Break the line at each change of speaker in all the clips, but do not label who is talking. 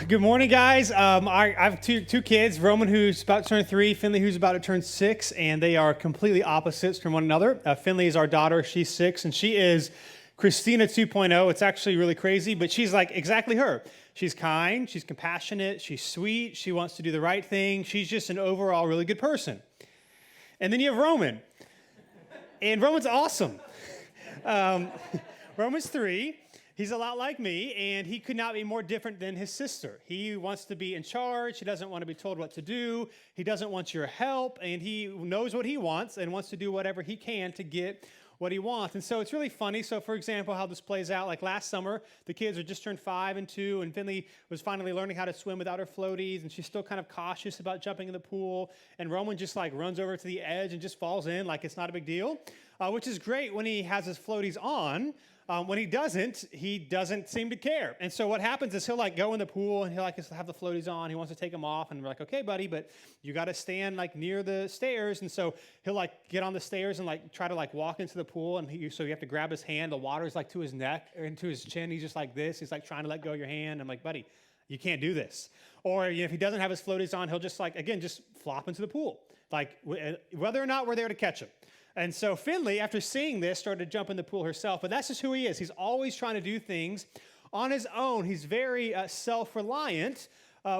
Good morning, guys. I have two kids, Roman, who's about to turn 3, Finley, who's about to turn 6, and they are completely opposites from one another. Finley is our daughter. She's 6, and she is Christina 2.0. It's actually really crazy, but she's like exactly her. She's kind, she's compassionate, she's sweet, she wants to do the right thing. She's just an overall really good person. And then you have Roman, and Roman's awesome. Roman's 3. He's a lot like me, and he could not be more different than his sister. He wants to be in charge. He doesn't want to be told what to do. He doesn't want your help, and he knows what he wants and wants to do whatever he can to get what he wants. And so it's really funny. So, for example, how this plays out, like last summer, the kids are just turned 5 and 2, and Finley was finally learning how to swim without her floaties, and she's still kind of cautious about jumping in the pool, and Roman just like runs over to the edge and just falls in like it's not a big deal, which is great when he has his floaties on. When he doesn't seem to care. And so what happens is he'll like go in the pool and he'll like have the floaties on. He wants to take them off, and we're like, okay, buddy, but you got to stand like near the stairs. And so he'll like get on the stairs and like try to like walk into the pool. And so you have to grab his hand. The water's like to his neck or into his chin. He's just like this. He's like trying to let go of your hand. I'm like, buddy, you can't do this. Or if he doesn't have his floaties on, he'll just like, again, just flop into the pool. Like whether or not we're there to catch him. And so Finley, after seeing this, started to jump in the pool herself. But that's just who he is. He's always trying to do things on his own. He's very self-reliant,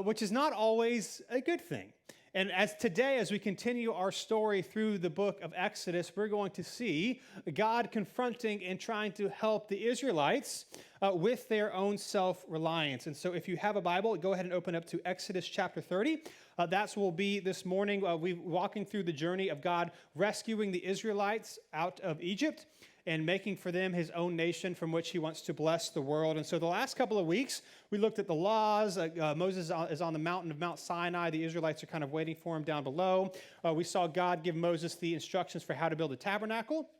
which is not always a good thing. And as we continue our story through the book of Exodus, we're going to see God confronting and trying to help the Israelites with their own self-reliance. And so if you have a Bible, go ahead and open up to Exodus chapter 30. That's will be this morning. We're walking through the journey of God rescuing the Israelites out of Egypt and making for them his own nation from which he wants to bless the world. And so the last couple of weeks, we looked at the laws. Moses is on the mountain of Mount Sinai. The Israelites are kind of waiting for him down below. We saw God give Moses the instructions for how to build a tabernacle,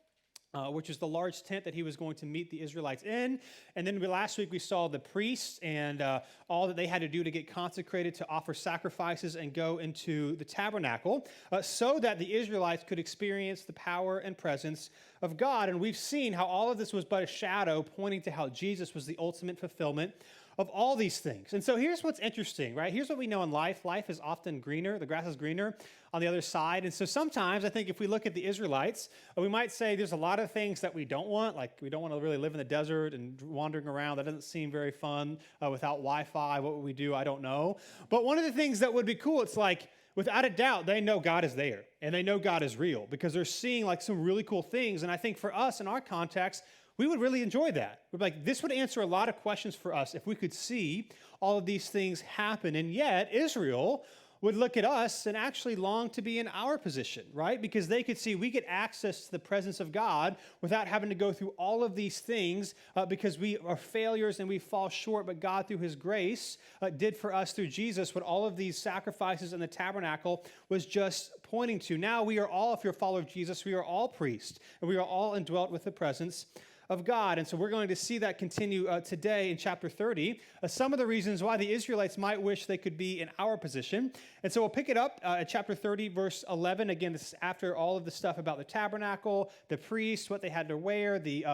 which is the large tent that he was going to meet the Israelites in. And then last week we saw the priests and all that they had to do to get consecrated to offer sacrifices and go into the tabernacle so that the Israelites could experience the power and presence of God. And we've seen how all of this was but a shadow pointing to how Jesus was the ultimate fulfillment of all these things. And so here's what's interesting, right? Here's what we know in life. Life is often greener. The grass is greener on the other side. And so sometimes I think if we look at the Israelites, we might say there's a lot of things that we don't want. Like we don't want to really live in the desert and wandering around. That doesn't seem very fun without Wi-Fi. What would we do? I don't know. But one of the things that would be cool, it's like, without a doubt, they know God is there and they know God is real because they're seeing like some really cool things. And I think for us in our context, we would really enjoy that. We're like, this would answer a lot of questions for us if we could see all of these things happen. And yet Israel would look at us and actually long to be in our position, right? Because they could see we get access to the presence of God without having to go through all of these things because we are failures and we fall short. But God, through his grace, did for us through Jesus what all of these sacrifices in the tabernacle was just pointing to. Now we are all, if you're a follower of Jesus, we are all priests and we are all indwelt with the presence of God. And so we're going to see that continue today in chapter 30. Some of the reasons why the Israelites might wish they could be in our position. And so we'll pick it up at chapter 30, verse 11. Again, this is after all of the stuff about the tabernacle, the priests, what they had to wear, the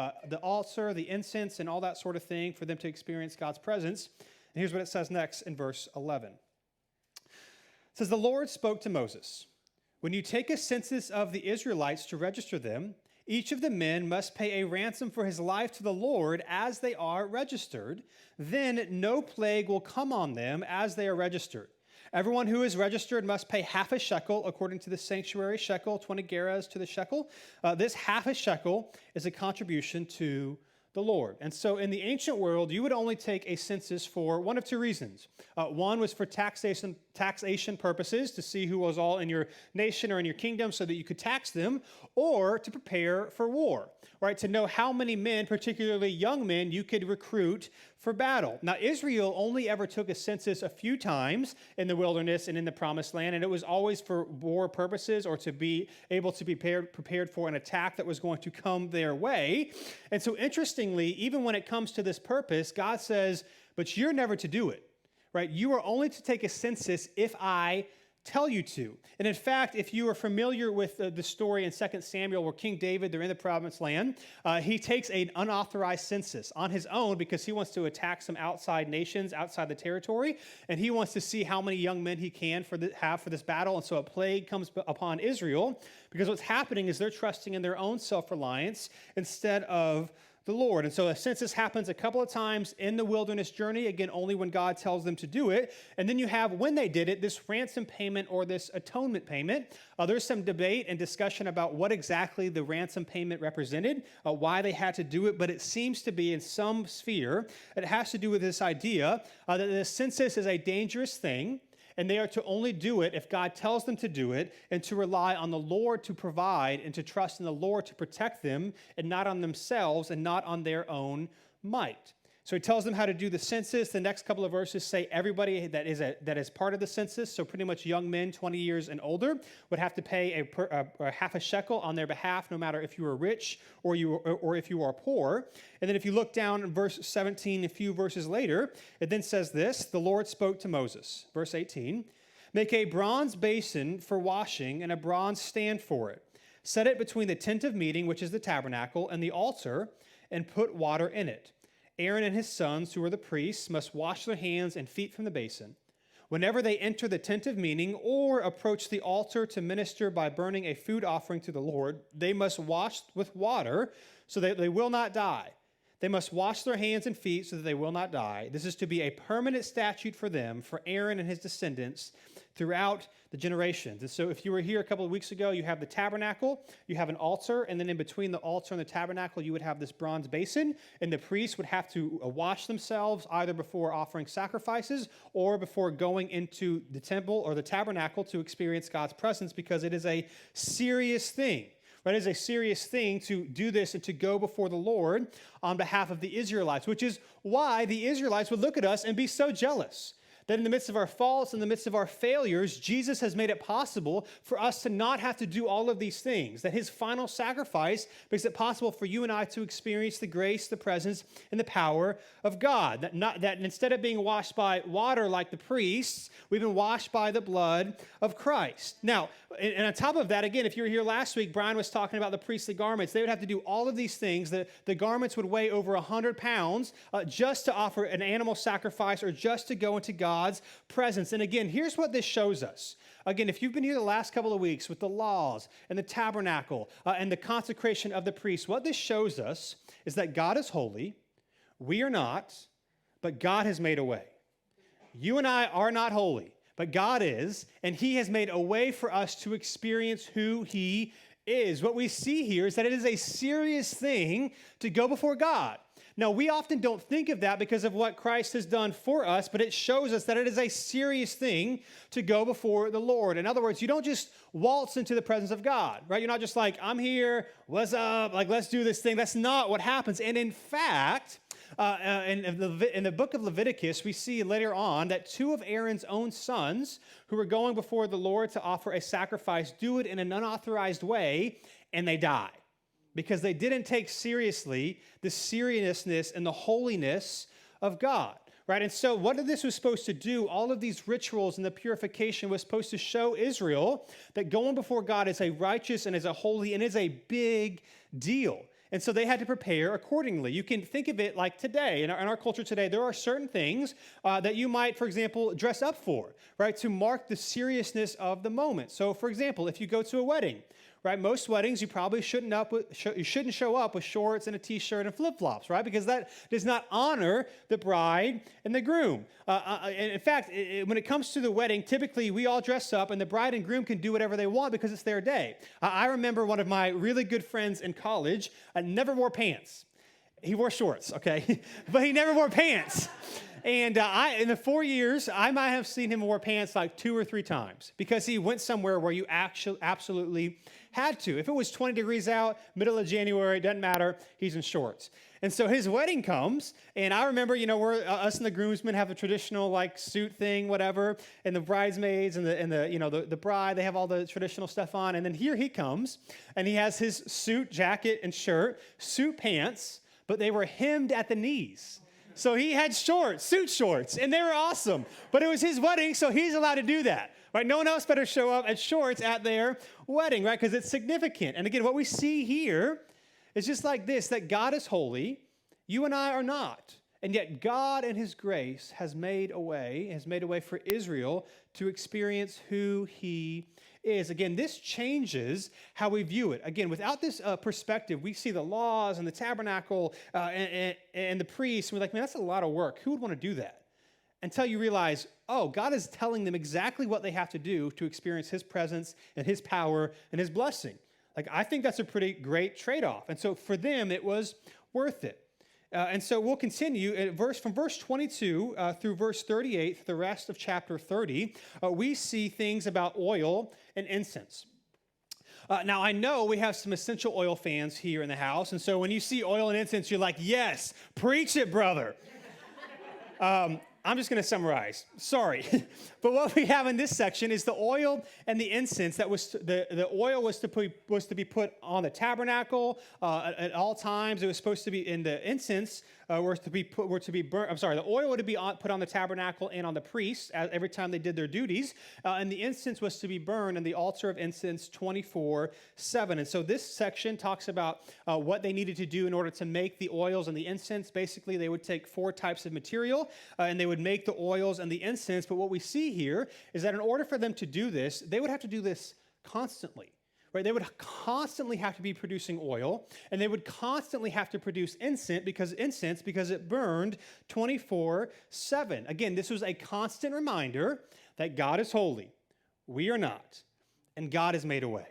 altar, the incense, and all that sort of thing for them to experience God's presence. And here's what it says next in verse 11. It says, "The Lord spoke to Moses, 'When you take a census of the Israelites to register them, each of the men must pay a ransom for his life to the Lord as they are registered. Then no plague will come on them as they are registered. Everyone who is registered must pay half a shekel according to the sanctuary shekel, 20 gerahs to the shekel. This half a shekel is a contribution to the Lord.'" And so in the ancient world, you would only take a census for one of two reasons. One was for taxation purposes, to see who was all in your nation or in your kingdom so that you could tax them, or to prepare for war, right? To know how many men, particularly young men, you could recruit for battle. Now, Israel only ever took a census a few times in the wilderness and in the promised land, and it was always for war purposes or to be able to be prepared for an attack that was going to come their way. And so interestingly, even when it comes to this purpose, God says, but you're never to do it, right? You are only to take a census if I tell you to. And in fact, if you are familiar with the story in 2 Samuel where King David, they're in the promised land, he takes an unauthorized census on his own because he wants to attack some outside nations, outside the territory, and he wants to see how many young men he can have for this battle. And so a plague comes upon Israel because what's happening is they're trusting in their own self-reliance instead of the Lord. And so a census happens a couple of times in the wilderness journey, again, only when God tells them to do it. And then you have, when they did it, this ransom payment or this atonement payment. There's some debate and discussion about what exactly the ransom payment represented, why they had to do it, but it seems to be in some sphere, it has to do with this idea that the census is a dangerous thing, and they are to only do it if God tells them to do it, and to rely on the Lord to provide and to trust in the Lord to protect them and not on themselves and not on their own might. So he tells them how to do the census. The next couple of verses say everybody that is part of the census, so pretty much young men 20 years and older, would have to pay a half a shekel on their behalf, no matter if you were rich or if you are poor. And then if you look down in verse 17, a few verses later, it then says this: the Lord spoke to Moses, verse 18, "Make a bronze basin for washing and a bronze stand for it. Set it between the tent of meeting, which is the tabernacle, and the altar, and put water in it. Aaron and his sons, who are the priests, must wash their hands and feet from the basin. Whenever they enter the tent of meeting or approach the altar to minister by burning a food offering to the Lord, they must wash with water so that they will not die. They must wash their hands and feet so that they will not die. This is to be a permanent statute for them, for Aaron and his descendants throughout the generations." And so if you were here a couple of weeks ago, you have the tabernacle, you have an altar, and then in between the altar and the tabernacle, you would have this bronze basin, and the priests would have to wash themselves either before offering sacrifices or before going into the temple or the tabernacle to experience God's presence, because it is a serious thing. Right? It is a serious thing to do this and to go before the Lord on behalf of the Israelites, which is why the Israelites would look at us and be so jealous. That in the midst of our faults, in the midst of our failures, Jesus has made it possible for us to not have to do all of these things. That his final sacrifice makes it possible for you and I to experience the grace, the presence, and the power of God. That instead of being washed by water like the priests, we've been washed by the blood of Christ. Now, and on top of that, again, if you were here last week, Brian was talking about the priestly garments. They would have to do all of these things. The garments would weigh over 100 pounds just to offer an animal sacrifice or just to go into God's presence. And again, here's what this shows us. Again, if you've been here the last couple of weeks with the laws and the tabernacle and the consecration of the priests, what this shows us is that God is holy, we are not, but God has made a way. You and I are not holy, but God is, and he has made a way for us to experience who he is. What we see here is that it is a serious thing to go before God. Now, we often don't think of that because of what Christ has done for us, but it shows us that it is a serious thing to go before the Lord. In other words, you don't just waltz into the presence of God, right? You're not just like, I'm here, what's up, like, let's do this thing. That's not what happens. And in fact, in the book of Leviticus, we see later on that two of Aaron's own sons who were going before the Lord to offer a sacrifice do it in an unauthorized way, and they die. Because they didn't take seriously the seriousness and the holiness of God, right? And so what this was supposed to do, all of these rituals and the purification was supposed to show Israel that going before God is a righteous and is a holy and is a big deal. And so they had to prepare accordingly. You can think of it like today. In our culture today, there are certain things that you might, for example, dress up for, right, to mark the seriousness of the moment. So, for example, if you go to a wedding, right, most weddings, you probably shouldn't show up with shorts and a T-shirt and flip-flops, right, because that does not honor the bride and the groom. In fact, when it comes to the wedding, typically we all dress up, and the bride and groom can do whatever they want because it's their day. I remember one of my really good friends in college never wore pants. He wore shorts, okay, but he never wore pants. And in the 4 years, I might have seen him wear pants like 2 or 3 times because he went somewhere where you actually absolutely had to. If it was 20 degrees out, middle of January, it doesn't matter, he's in shorts. And so his wedding comes, and I remember, us and the groomsmen have the traditional like suit thing, whatever, and the bridesmaids and the bride, they have all the traditional stuff on. And then here he comes, and he has his suit jacket and shirt, suit pants, but they were hemmed at the knees. So he had shorts, suit shorts, and they were awesome. But it was his wedding, so he's allowed to do that. Right? No one else better show up at shorts at their wedding, right? Because it's significant. And again, what we see here is just like this, that God is holy, you and I are not. And yet God in his grace has made a way for Israel to experience who he is. Again, this changes how we view it. Again, without this perspective, we see the laws and the tabernacle and the priests, and we're like, man, that's a lot of work. Who would want to do that? Until you realize, oh, God is telling them exactly what they have to do to experience his presence and his power and his blessing. Like, I think that's a pretty great trade-off. And so for them, it was worth it. And so we'll continue from verse 22 through verse 38, the rest of chapter 30. We see things about oil and incense. Now, I know we have some essential oil fans here in the house. And so when you see oil and incense, you're like, yes, preach it, brother. I'm just going to summarize. Sorry. But what we have in this section is the oil and the incense. That was the oil was to be put on the tabernacle at all times. It was supposed to be in the incense were to be burnt. I'm sorry. The oil would be put on the tabernacle and on the priests every time they did their duties, and the incense was to be burned in the altar of incense 24/7. And so this section talks about what they needed to do in order to make the oils and the incense. Basically, they would take 4 types of material and they would make the oils and the incense. But what we see here is that in order for them to do this, they would have to do this constantly. Right? They would constantly have to be producing oil, and they would constantly have to produce incense because it burned 24/7. Again, this was a constant reminder that God is holy. We are not, and God has made a way.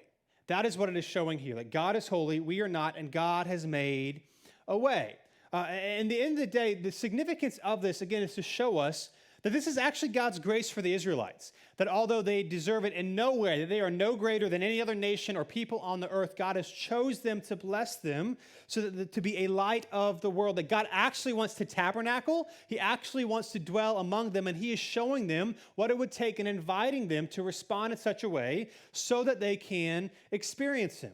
That is what it is showing here, that God is holy, we are not, and God has made a way. And at the end of the day, the significance of this, again, is to show us that this is actually God's grace for the Israelites. That although they deserve it in no way, that they are no greater than any other nation or people on the earth, God has chose them to bless them so that to be a light of the world. That God actually wants to tabernacle. He actually wants to dwell among them, and he is showing them what it would take and inviting them to respond in such a way so that they can experience him.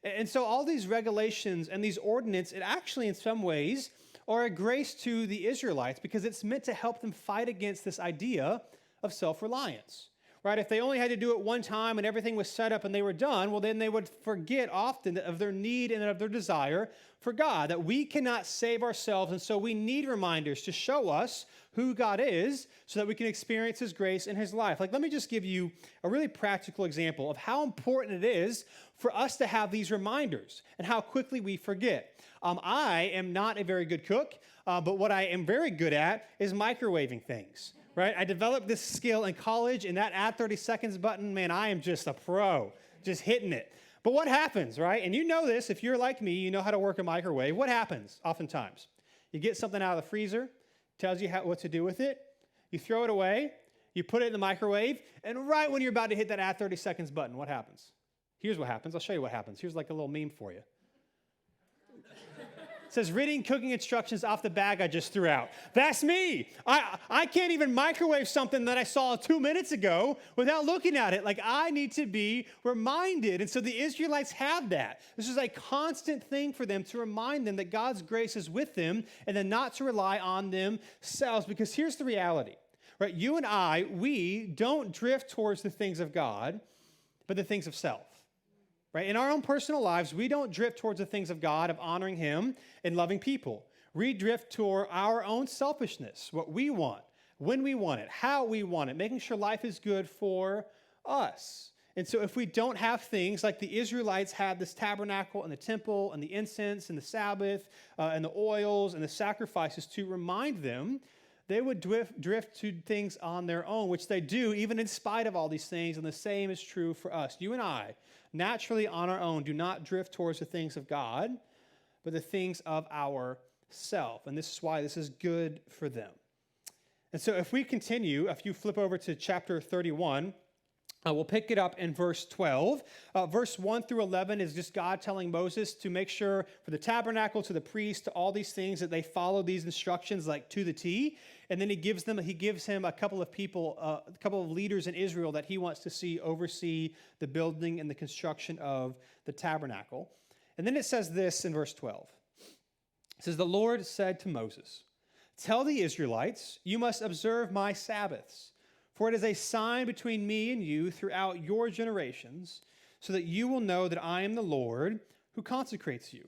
And so all these regulations and these ordinances, it actually in some ways are a grace to the Israelites because it's meant to help them fight against this idea of self-reliance, right? If they only had to do it one time and everything was set up and they were done, well, then they would forget often of their need and of their desire for God, that we cannot save ourselves, and so we need reminders to show us who God is so that we can experience his grace in his life. Like, let me just give you a really practical example of how important it is for us to have these reminders and how quickly we forget. I am not a very good cook, but what I am very good at is microwaving things, right? I developed this skill in college, and that add 30 seconds button, man, I am just a pro, just hitting it. But what happens, right? And you know this, if you're like me, you know how to work a microwave. What happens oftentimes? You get something out of the freezer, tells you what to do with it, you throw it away, you put it in the microwave, and right when you're about to hit that add 30 seconds button, what happens? Here's what happens. I'll show you what happens. Here's like a little meme for you. It says, reading cooking instructions off the bag I just threw out. That's me. I can't even microwave something that I saw 2 minutes ago without looking at it. Like, I need to be reminded. And so the Israelites have that. This is a constant thing for them to remind them that God's grace is with them and then not to rely on themselves. Because here's the reality, right? You and I, we don't drift towards the things of God, but the things of self. Right? In our own personal lives, we don't drift towards the things of God, of honoring him and loving people. We drift toward our own selfishness, what we want, when we want it, how we want it, making sure life is good for us. And so if we don't have things like the Israelites had, this tabernacle and the temple and the incense and the Sabbath and the oils and the sacrifices to remind them, they would drift to things on their own, which they do even in spite of all these things. And the same is true for us. You and I, naturally on our own, do not drift towards the things of God, but the things of ourself. And this is why this is good for them. And so if we continue, if you flip over to chapter 31, we'll pick it up in verse 12. Verse 1 through 11 is just God telling Moses to make sure for the tabernacle, to the priest, to all these things that they follow these instructions like to the T. And then he gives him a couple of people, a couple of leaders in Israel that he wants to see oversee the building and the construction of the tabernacle. And then it says this in verse 12. It says, the Lord said to Moses, Tell the Israelites, you must observe my Sabbaths, for it is a sign between me and you throughout your generations, so that you will know that I am the Lord who consecrates you.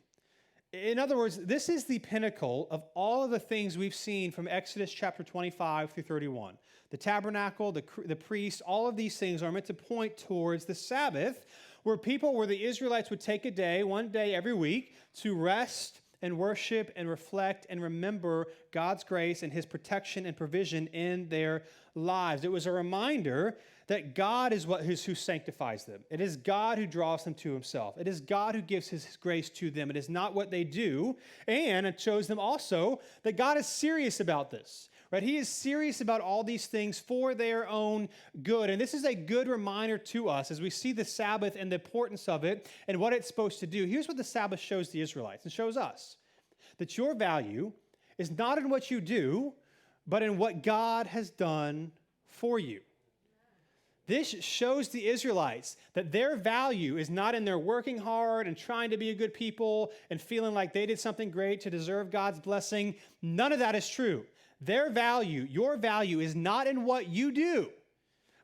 In other words, this is the pinnacle of all of the things we've seen from Exodus chapter 25 through 31. The tabernacle, the priest, all of these things are meant to point towards the Sabbath, where the Israelites would take a day, one day every week, to rest and worship and reflect and remember God's grace and his protection and provision in their lives. It was a reminder that God is who sanctifies them. It is God who draws them to himself. It is God who gives his grace to them. It is not what they do. And it shows them also that God is serious about this. Right? He is serious about all these things for their own good. And this is a good reminder to us as we see the Sabbath and the importance of it and what it's supposed to do. Here's what the Sabbath shows the Israelites and shows us. That your value is not in what you do, but in what God has done for you. This shows the Israelites that their value is not in their working hard and trying to be a good people and feeling like they did something great to deserve God's blessing. None of that is true. Their value, your value, is not in what you do,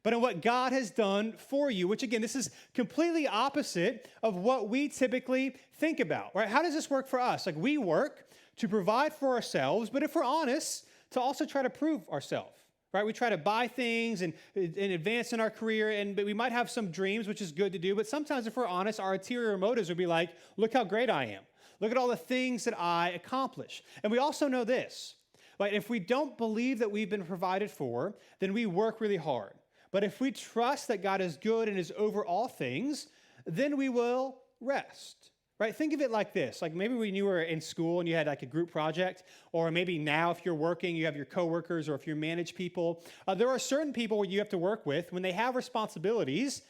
but in what God has done for you, which again, this is completely opposite of what we typically think about, right? How does this work for us? Like we work to provide for ourselves, but if we're honest, to also try to prove ourselves, right? We try to buy things and advance in our career, but we might have some dreams, which is good to do, but sometimes if we're honest, our ulterior motives would be like, look how great I am. Look at all the things that I accomplish. And we also know this. Like if we don't believe that we've been provided for, then we work really hard. But if we trust that God is good and is over all things, then we will rest. Right? Think of it like this. Like maybe when you were in school and you had like a group project, or maybe now if you're working, you have your coworkers, or if you manage people. There are certain people where you have to work with, when they have responsibilities,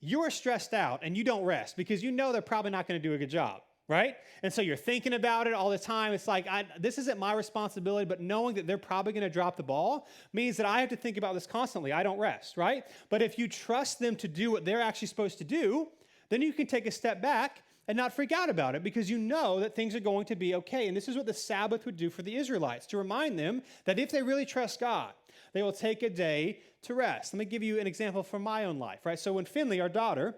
you are stressed out and you don't rest because you know they're probably not going to do a good job. Right? And so you're thinking about it all the time. It's like, this isn't my responsibility, but knowing that they're probably going to drop the ball means that I have to think about this constantly. I don't rest, right? But if you trust them to do what they're actually supposed to do, then you can take a step back and not freak out about it because you know that things are going to be okay. And this is what the Sabbath would do for the Israelites, to remind them that if they really trust God, they will take a day to rest. Let me give you an example from my own life, right? So when Finley, our daughter,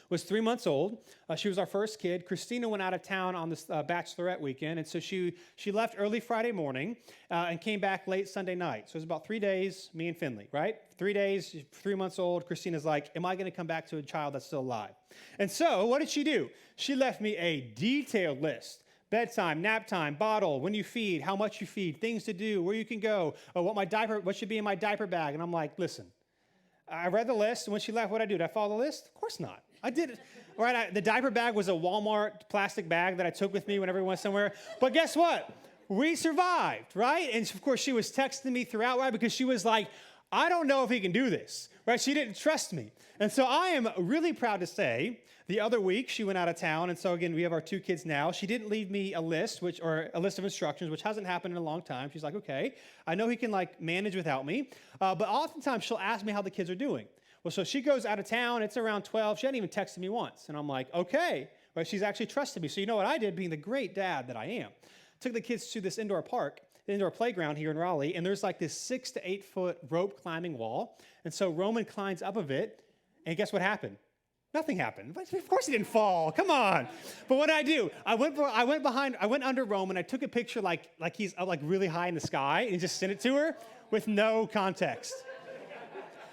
was 3 months old. She was our first kid. Christina went out of town on this bachelorette weekend, and so she left early Friday morning and came back late Sunday night. So it was about 3 days, me and Finley, right? 3 days, 3 months old. Christina's like, am I going to come back to a child that's still alive? And so what did she do? She left me a detailed list. Bedtime, nap time, bottle, when you feed, how much you feed, things to do, where you can go, what should be in my diaper bag. And I'm like, listen, I read the list, and when she left, what'd I do? Did I follow the list? Of course not. I did it. Right? The diaper bag was a Walmart plastic bag that I took with me whenever we went somewhere. But guess what? We survived, right? And of course, she was texting me throughout, right? Because she was like, I don't know if he can do this, right? She didn't trust me. And so I am really proud to say the other week she went out of town. And so again, we have our 2 kids now. She didn't leave me a list, or a list of instructions, which hasn't happened in a long time. She's like, okay, I know he can like manage without me. But oftentimes she'll ask me how the kids are doing. Well, so she goes out of town. It's around 12. She hadn't even texted me once. And I'm like, okay. But she's actually trusted me. So you know what I did, being the great dad that I am? Took the kids to this indoor playground here in Raleigh. And there's like this 6 to 8 foot rope climbing wall. And so Roman climbs up of it. And guess what happened? Nothing happened. Of course he didn't fall. Come on. But what did I do? I went under Roman. I took a picture like he's like really high in the sky and just sent it to her with no context.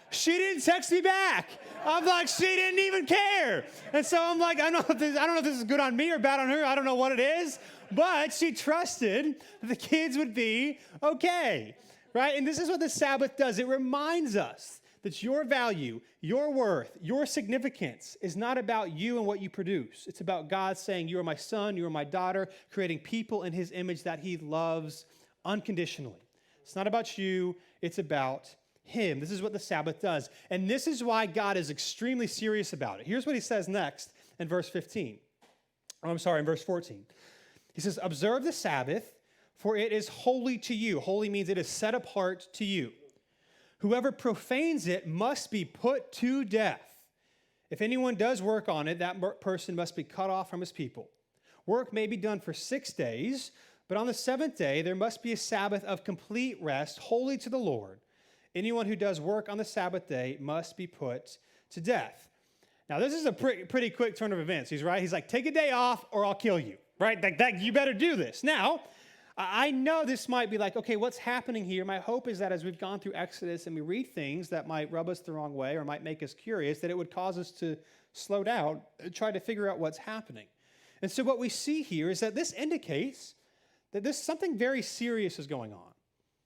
She didn't text me back. I'm like, she didn't even care. And so I'm like, I don't know if this is good on me or bad on her. I don't know what it is. But she trusted that the kids would be okay, right? And this is what the Sabbath does. It reminds us that your value, your worth, your significance is not about you and what you produce. It's about God saying, you are my son, you are my daughter, creating people in his image that he loves unconditionally. It's not about you. It's about him. This is what the Sabbath does. And this is why God is extremely serious about it. Here's what he says next in verse 14. He says, observe the Sabbath, for it is holy to you. Holy means it is set apart to you. Whoever profanes it must be put to death. If anyone does work on it, that person must be cut off from his people. Work may be done for 6 days, But on the seventh day, there must be a Sabbath of complete rest, holy to the Lord. Anyone who does work on the Sabbath day must be put to death. Now, this is a pretty quick turn of events. He's right. He's like, take a day off or I'll kill you, right? That you better do this. Now, I know this might be like, okay, what's happening here? My hope is that as we've gone through Exodus and we read things that might rub us the wrong way or might make us curious, that it would cause us to slow down and try to figure out what's happening. And so what we see here is that this indicates that something very serious is going on,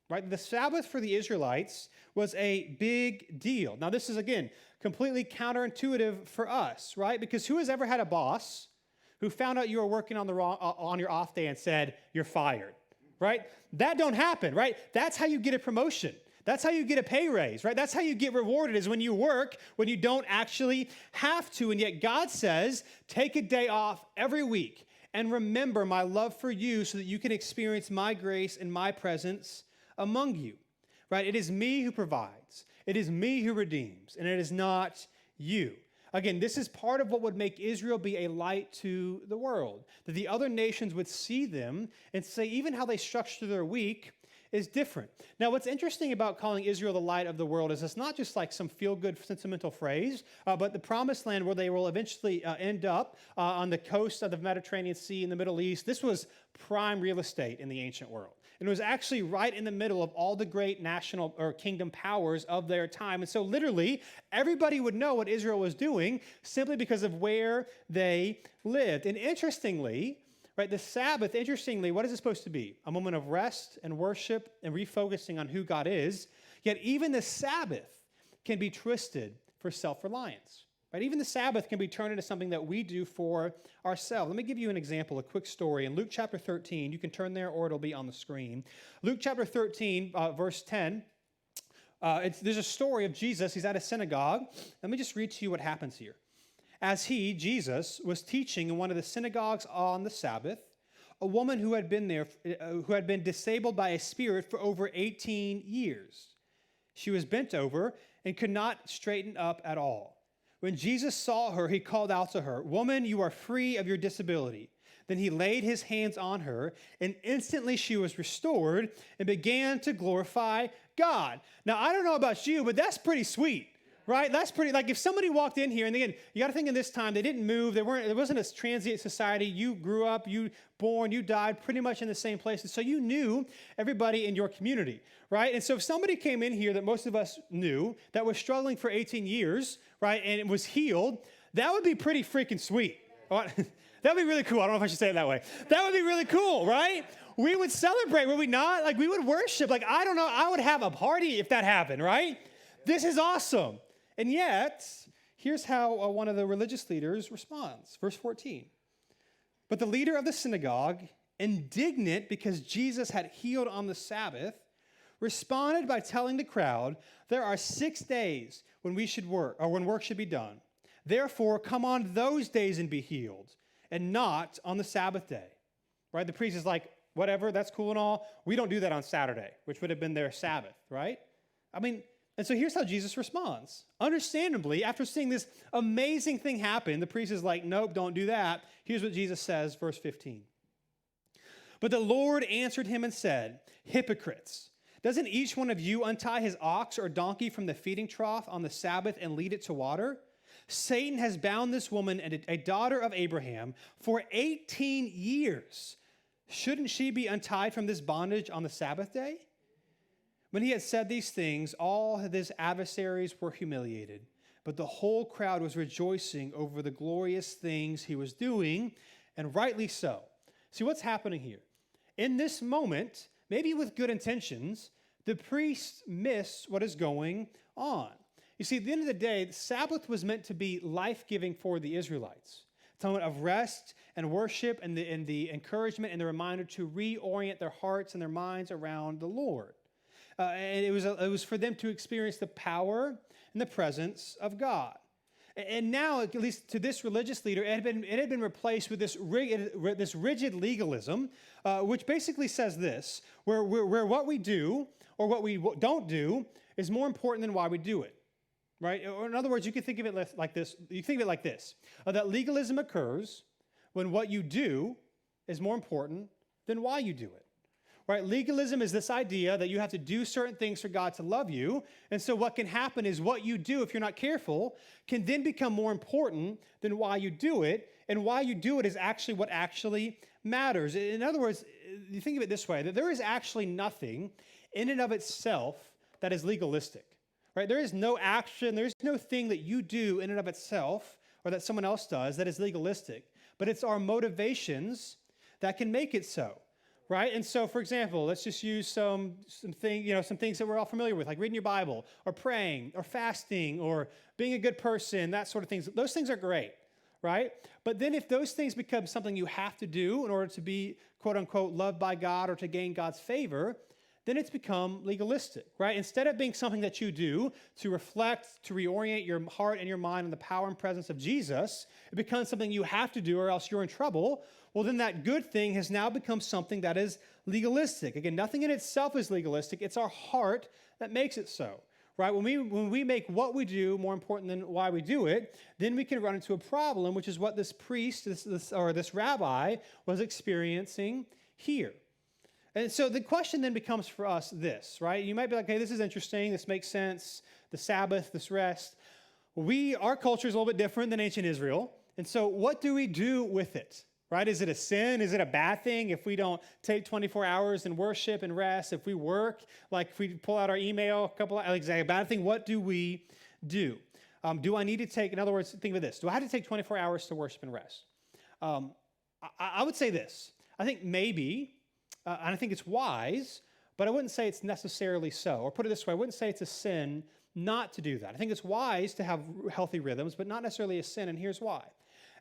right? The Sabbath for the Israelites was a big deal. Now, this is, again, completely counterintuitive for us, right? Because who has ever had a boss who found out you were working on your off day and said, you're fired, right? That don't happen, right? That's how you get a promotion. That's how you get a pay raise, right? That's how you get rewarded, is when you work when you don't actually have to. And yet God says, take a day off every week and remember my love for you so that you can experience my grace and my presence among you, right? It is me who provides. It is me who redeems, and it is not you. Again, this is part of what would make Israel be a light to the world, that the other nations would see them and say even how they structure their week is different. Now, what's interesting about calling Israel the light of the world is it's not just like some feel-good sentimental phrase, but the promised land where they will eventually end up on the coast of the Mediterranean Sea in the Middle East. This was prime real estate in the ancient world. And it was actually right in the middle of all the great national or kingdom powers of their time. And so literally, everybody would know what Israel was doing simply because of where they lived. And interestingly, right, the Sabbath, what is it supposed to be? A moment of rest and worship and refocusing on who God is. Yet even the Sabbath can be twisted for self-reliance. Right? Even the Sabbath can be turned into something that we do for ourselves. Let me give you an example, a quick story. In Luke chapter 13, you can turn there or it'll be on the screen. Luke chapter 13, verse 10, there's a story of Jesus. He's at a synagogue. Let me just read to you what happens here. As he, Jesus, was teaching in one of the synagogues on the Sabbath, a woman who had been disabled by a spirit for over 18 years. She was bent over and could not straighten up at all. When Jesus saw her, he called out to her, "Woman, you are free of your disability." Then he laid his hands on her, and instantly she was restored and began to glorify God. Now, I don't know about you, but that's pretty sweet, right? That's pretty, like if somebody walked in here, and again, you got to think in this time, they didn't move. There wasn't a transient society. You grew up, you born, you died pretty much in the same places. So you knew everybody in your community, right? And so if somebody came in here that most of us knew that was struggling for 18 years, right, and it was healed, that would be pretty freaking sweet. That would be really cool. I don't know if I should say it that way. That would be really cool, right? We would celebrate, would we not? Like we would worship. Like, I don't know, I would have a party if that happened, right? This is awesome. And yet, here's how one of the religious leaders responds. Verse 14. But the leader of the synagogue, indignant because Jesus had healed on the Sabbath, responded by telling the crowd, there are 6 days when we should work, or when work should be done. Therefore, come on those days and be healed, and not on the Sabbath day. Right? The priest is like, whatever, that's cool and all. We don't do that on Saturday, which would have been their Sabbath, right? I mean, and so here's how Jesus responds. Understandably, after seeing this amazing thing happen, the priest is like, nope, don't do that. Here's what Jesus says, verse 15. But the Lord answered him and said, hypocrites, doesn't each one of you untie his ox or donkey from the feeding trough on the Sabbath and lead it to water? Satan has bound this woman, a daughter of Abraham, for 18 years. Shouldn't she be untied from this bondage on the Sabbath day? When he had said these things, all his adversaries were humiliated, but the whole crowd was rejoicing over the glorious things he was doing, and rightly so. See, what's happening here? In this moment, maybe with good intentions, the priests miss what is going on. You see, at the end of the day, the Sabbath was meant to be life-giving for the Israelites. It's a moment of rest and worship and the encouragement and the reminder to reorient their hearts and their minds around the Lord. And it was for them to experience the power and the presence of God. And now, at least to this religious leader, it had been replaced with this rigid legalism, which basically says this, where what we do or what we don't do is more important than why we do it, right? Or in other words, you can think of it like this. You think of it like this, that legalism occurs when what you do is more important than why you do it. Right? Legalism is this idea that you have to do certain things for God to love you. And so what can happen is what you do, if you're not careful, can then become more important than why you do it. And why you do it is actually what actually matters. In other words, you think of it this way, that there is actually nothing in and of itself that is legalistic. Right? There is no action, there is no thing that you do in and of itself or that someone else does that is legalistic. But it's our motivations that can make it so. Right? And so, for example, let's just use some things that we're all familiar with, like reading your Bible or praying or fasting or being a good person, that sort of things. Those things are great, right? But then if those things become something you have to do in order to be, quote unquote, loved by God or to gain God's favor, then it's become legalistic, right? Instead of being something that you do to reflect, to reorient your heart and your mind on the power and presence of Jesus, it becomes something you have to do or else you're in trouble. Well, then that good thing has now become something that is legalistic. Again, nothing in itself is legalistic. It's our heart that makes it so, right? When we make what we do more important than why we do it, then we can run into a problem, which is what this priest this rabbi was experiencing here. And so the question then becomes for us this, right? You might be like, hey, this is interesting. This makes sense. The Sabbath, this rest. Our culture is a little bit different than ancient Israel. And so what do we do with it? Right? Is it a sin? Is it a bad thing if we don't take 24 hours and worship and rest? If we work, like if we pull out our email, is that a bad thing? What do we do? Do I need to take, in other words, think of this. Do I have to take 24 hours to worship and rest? I would say this. I think maybe, and I think it's wise, but I wouldn't say it's necessarily so. Or put it this way, I wouldn't say it's a sin not to do that. I think it's wise to have healthy rhythms, but not necessarily a sin, and here's why.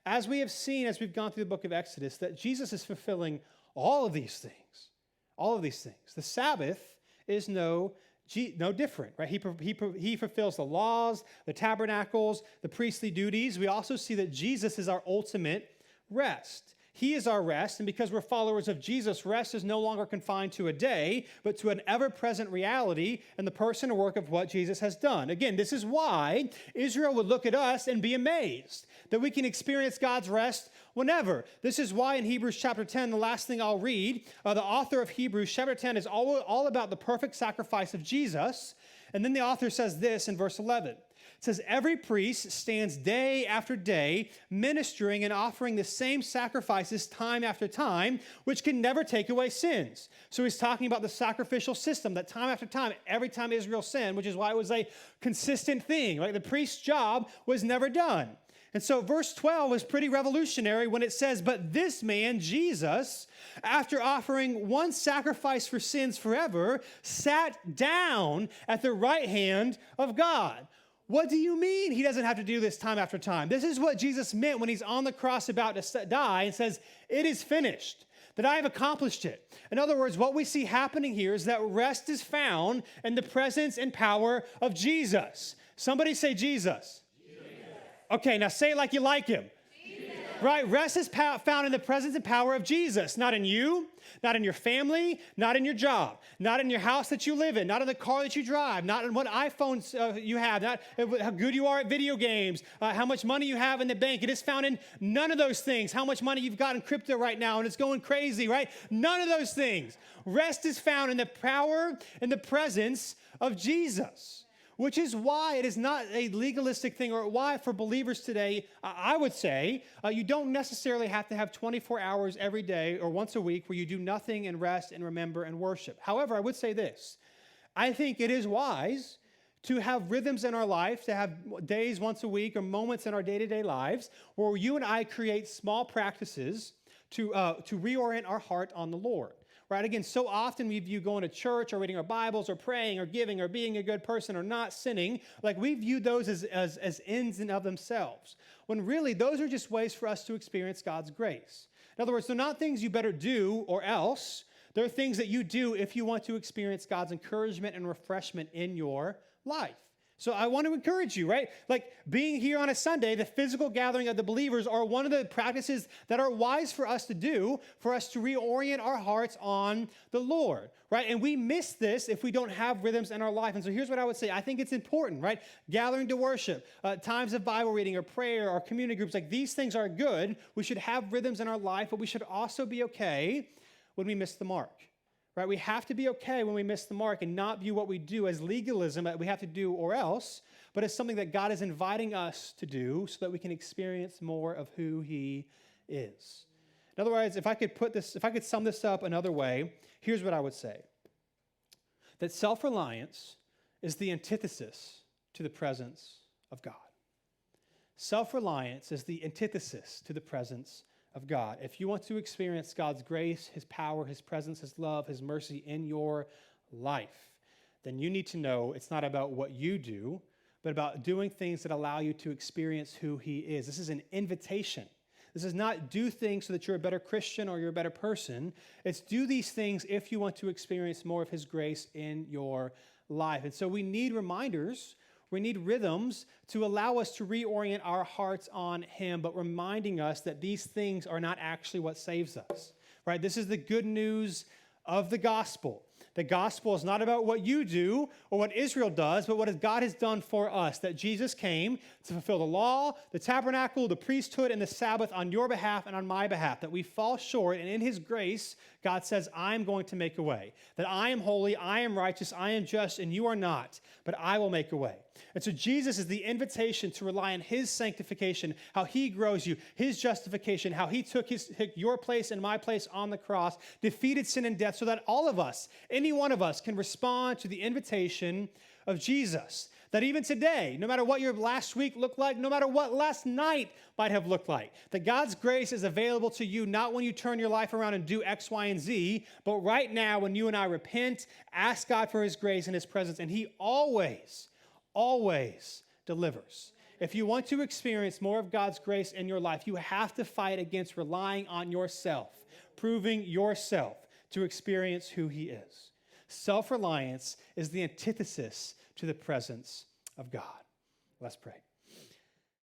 As we have seen, as we've gone through the book of Exodus, that Jesus is fulfilling all of these things. All of these things. The Sabbath is no different, right? He fulfills the laws, the tabernacles, the priestly duties. We also see that Jesus is our ultimate rest. He is our rest, and because we're followers of Jesus, rest is no longer confined to a day, but to an ever-present reality in the person and work of what Jesus has done. Again, this is why Israel would look at us and be amazed that we can experience God's rest whenever. This is why in Hebrews chapter 10, the last thing I'll read, the author of Hebrews chapter 10 is all about the perfect sacrifice of Jesus, and then the author says this in verse 11. It says, every priest stands day after day ministering and offering the same sacrifices time after time, which can never take away sins. So he's talking about the sacrificial system that time after time, every time Israel sinned, which is why it was a consistent thing. Like the priest's job was never done. And so verse 12 is pretty revolutionary when it says, but this man, Jesus, after offering one sacrifice for sins forever, sat down at the right hand of God. What do you mean he doesn't have to do this time after time? This is what Jesus meant when he's on the cross about to die and says, it is finished, that I have accomplished it. In other words, what we see happening here is that rest is found in the presence and power of Jesus. Somebody say Jesus. Jesus. Okay, now say it like you like him. Jesus. Right? Rest is found in the presence and power of Jesus, not in you, not in your family, not in your job, not in your house that you live in, not in the car that you drive, not in what iPhones you have, not how good you are at video games, how much money you have in the bank. It is found in none of those things. How much money you've got in crypto right now and it's going crazy, right? None of those things. Rest is found in the power and the presence of Jesus, which is why it is not a legalistic thing, or why for believers today, I would say, you don't necessarily have to have 24 hours every day or once a week where you do nothing and rest and remember and worship. However, I would say this. I think it is wise to have rhythms in our life, to have days once a week or moments in our day-to-day lives where you and I create small practices to reorient our heart on the Lord. Right? Again, so often we view going to church or reading our Bibles or praying or giving or being a good person or not sinning, like we view those as ends in of themselves, when really those are just ways for us to experience God's grace. In other words, they're not things you better do or else. They're things that you do if you want to experience God's encouragement and refreshment in your life. So I want to encourage you, right? Like being here on a Sunday, the physical gathering of the believers are one of the practices that are wise for us to do, for us to reorient our hearts on the Lord, right? And we miss this if we don't have rhythms in our life. And so here's what I would say. I think it's important, right? Gathering to worship, times of Bible reading or prayer or community groups, like these things are good. We should have rhythms in our life, but we should also be okay when we miss the mark. Right? We have to be okay when we miss the mark and not view what we do as legalism that we have to do or else, but as something that God is inviting us to do so that we can experience more of who he is. In other words, if I could sum this up another way, here's what I would say. That self-reliance is the antithesis to the presence of God. Self-reliance is the antithesis to the presence of God. If you want to experience God's grace, his power, his presence, his love, his mercy in your life, then you need to know it's not about what you do, but about doing things that allow you to experience who he is. This is an invitation. This is not do things so that you're a better Christian or you're a better person. It's do these things if you want to experience more of his grace in your life. And so we need reminders. We need rhythms to allow us to reorient our hearts on him, but reminding us that these things are not actually what saves us, right? This is the good news of the gospel. The gospel is not about what you do or what Israel does, but what God has done for us, that Jesus came to fulfill the law, the tabernacle, the priesthood, and the Sabbath on your behalf and on my behalf, that we fall short, and in his grace, God says, I'm going to make a way, that I am holy, I am righteous, I am just, and you are not, but I will make a way. And so Jesus is the invitation to rely on his sanctification, how he grows you, his justification, how he took your place and my place on the cross, defeated sin and death so that all of us, any one of us, can respond to the invitation of Jesus. That even today, no matter what your last week looked like, no matter what last night might have looked like, that God's grace is available to you not when you turn your life around and do X, Y, and Z, but right now when you and I repent, ask God for his grace and his presence, and he always delivers. If you want to experience more of God's grace in your life, you have to fight against relying on yourself, proving yourself to experience who he is. Self-reliance is the antithesis to the presence of God. Let's pray.